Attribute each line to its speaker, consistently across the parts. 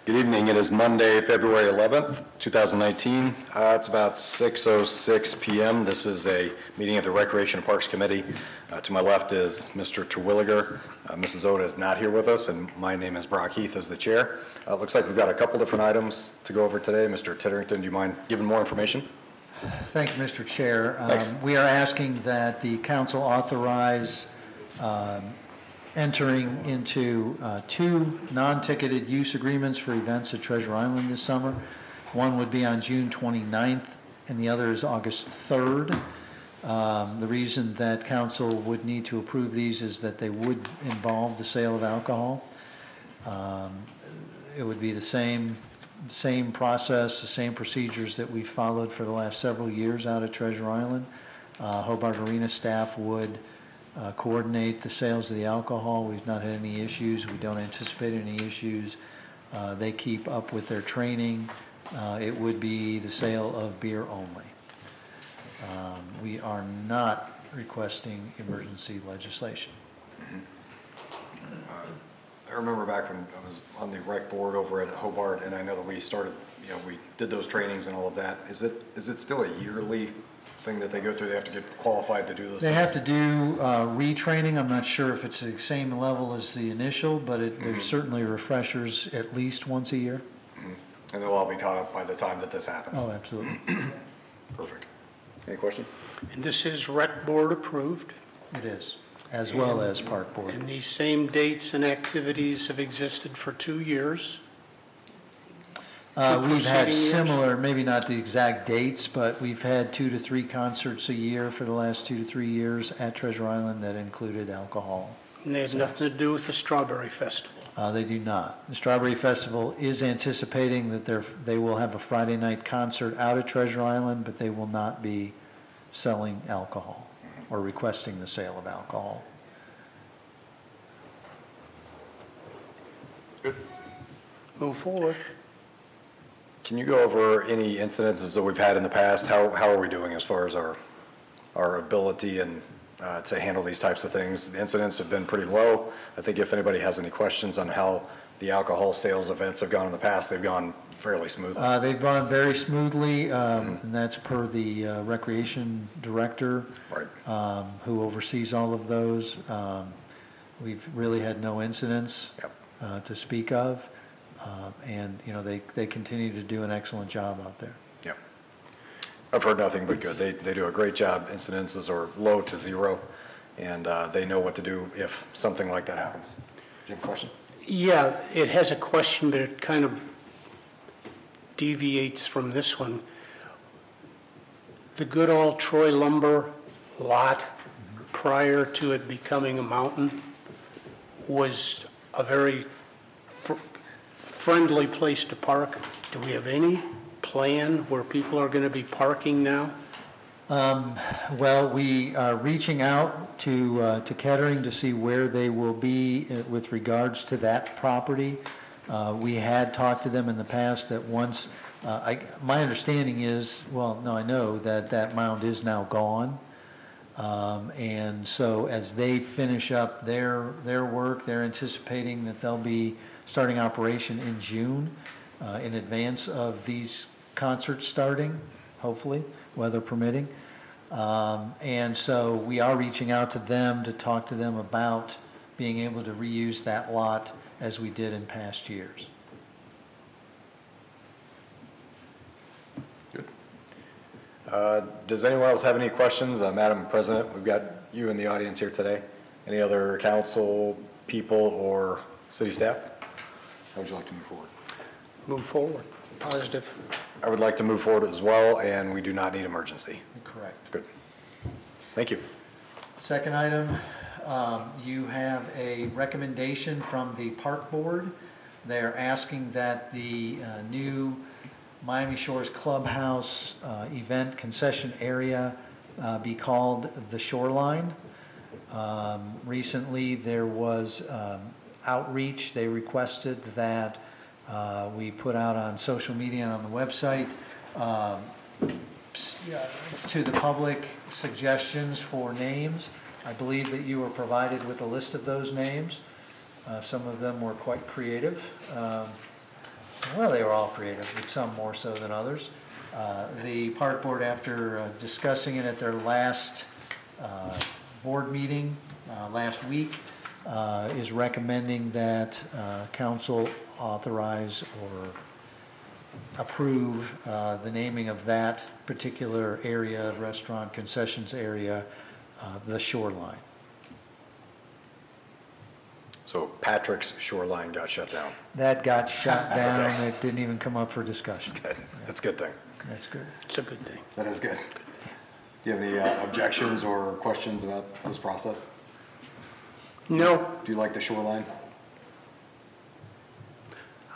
Speaker 1: Good evening. It is Monday, February 11th, 2019. It's about 6:06 p.m. This is a meeting of the Recreation and Parks Committee. To my left is Mr. Terwilliger. Mrs. Oda is not here with us, and my name is Brock Heath as the chair. It looks like we've got a couple different items to go over today. Mr. Titterington, do you mind giving more information?
Speaker 2: Thank you, Mr. Chair.
Speaker 1: Thanks.
Speaker 2: We are asking that the council authorize entering into two non-ticketed use agreements for events at Treasure Island this summer. One would be on June 29th and the other is August 3rd. The reason that council would need to approve these is that they would involve the sale of alcohol. It would be the same process, the same procedures that we followed for the last several years out at Treasure Island. Hobart Arena staff would coordinate the sales of the alcohol. We've not had any issues. We don't anticipate any issues. They keep up with their training. It would be the sale of beer only. We are not requesting emergency legislation.
Speaker 1: I remember back when I was on the rec board over at Hobart, and I know that we started, we did those trainings and all of that. Is it still a yearly thing that they go through? They have to get qualified to do those
Speaker 2: They
Speaker 1: things?
Speaker 2: have to do retraining. I'm not sure if it's the same level as the initial, but there's certainly refreshers at least once a year.
Speaker 1: And they'll all be caught up by the time that this happens?
Speaker 2: Oh, absolutely.
Speaker 1: Perfect. Any question?
Speaker 3: And this is rec board approved,
Speaker 2: It is, as well as park board.
Speaker 3: and these same dates and activities have existed for 2 years.
Speaker 2: We've had
Speaker 3: preceding years?
Speaker 2: similar, maybe not the exact dates, but we've had 2 to 3 concerts a year for the last 2 to 3 years at Treasure Island that included alcohol.
Speaker 3: And they have nothing to do with the Strawberry Festival.
Speaker 2: They do not. The Strawberry Festival is anticipating that they will have a Friday night concert out at Treasure Island, but they will not be selling alcohol or requesting the sale of alcohol.
Speaker 1: Good.
Speaker 3: Move forward.
Speaker 1: Can you go over any incidences that we've had in the past? How are we doing as far as our ability and to handle these types of things? The incidents have been pretty low. I think if anybody has any questions on how the alcohol sales events have gone in the past, they've gone fairly smoothly.
Speaker 2: They've gone very smoothly, and that's per the recreation director,
Speaker 1: Right.
Speaker 2: who oversees all of those. We've really had no incidents to speak of, and they continue to do an excellent job out there.
Speaker 1: Yeah. I've heard nothing but good. They do a great job. Incidences are low to zero, and they know what to do if something like that happens. Do you have a question?
Speaker 3: Yeah, it has a question, but it kind of deviates from this one. The good old Troy Lumber lot, prior to it becoming a mountain, was a very friendly place to park. Do we have any plan where people are going to be parking now?
Speaker 2: Well, we are reaching out to Kettering to see where they will be with regards to that property. We had talked to them in the past that once, my understanding is, I know that mound is now gone. And so as they finish up their work, they're anticipating that they'll be starting operation in June, in advance of these concerts starting, hopefully, weather permitting. And so we are reaching out to them to talk to them about being able to reuse that lot as we did in past years.
Speaker 1: Good. Does anyone else have any questions? Madam President, we've got you in the audience here today. Any other council people or city staff? How would you like to move forward?
Speaker 3: Move forward. Positive.
Speaker 1: I would like to move forward as well, and we do not need emergency.
Speaker 2: Correct.
Speaker 1: Good. Thank you.
Speaker 2: Second item, you have a recommendation from the park board. They're asking that the new Miami Shores Clubhouse event concession area be called the Shoreline. Recently there was outreach. They requested that we put out on social media and on the website to the public suggestions for names. I believe that you were provided with a list of those names. Some of them were quite creative. Well, they were all creative, but some more so than others. The park board, after discussing it at their last board meeting last week, is recommending that council authorize or approve the naming of that particular area, restaurant concessions area, the Shoreline.
Speaker 1: So Patrick's Shoreline got shut down.
Speaker 2: That got shot down.
Speaker 1: Okay.
Speaker 2: It didn't even come up for discussion.
Speaker 1: Good. That's a good thing.
Speaker 2: That's good.
Speaker 3: It's a good thing.
Speaker 1: That is good. Do you have any objections or questions about this process?
Speaker 3: No,
Speaker 1: Do you like the Shoreline?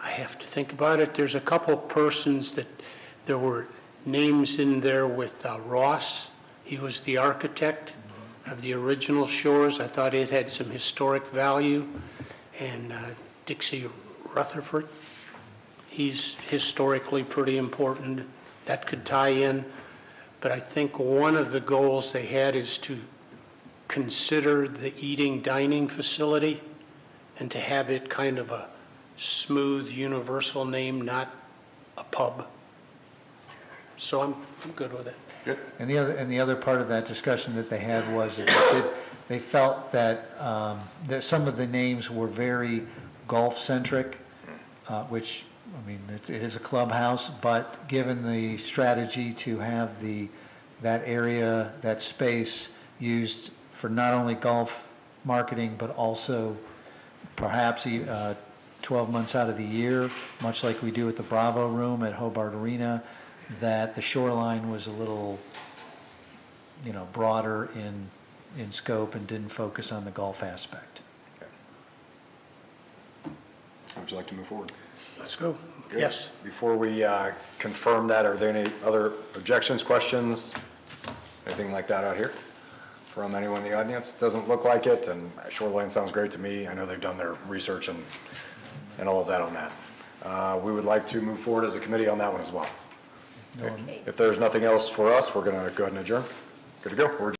Speaker 3: I have to think about it. There's a couple persons that, there were names in there with Ross. He was the architect of the original shores. I thought it had some historic value. And Dixie Rutherford, he's historically pretty important. That could tie in. But I think one of the goals they had is to consider the eating dining facility and to have it kind of a smooth universal name, not a pub. So I'm good with it.
Speaker 1: Good.
Speaker 2: And the other part of that discussion that they had was that they felt that that some of the names were very golf-centric, which, I mean, it is a clubhouse, but given the strategy to have that area, that space used for not only golf marketing, but also perhaps 12 months out of the year, much like we do at the Bravo Room at Hobart Arena, that the Shoreline was a little, broader in scope and didn't focus on the golf aspect.
Speaker 1: How would you like to move forward?
Speaker 3: Let's go.
Speaker 1: Good.
Speaker 3: Yes.
Speaker 1: Before we confirm that, are there any other objections, questions, anything like that out here from anyone in the audience? Doesn't look like it, and Shoreline sounds great to me. I know they've done their research and all of that on that. We would like to move forward as a committee on that one as well. If there's nothing else for us, we're going to go ahead and adjourn. Good to go. We're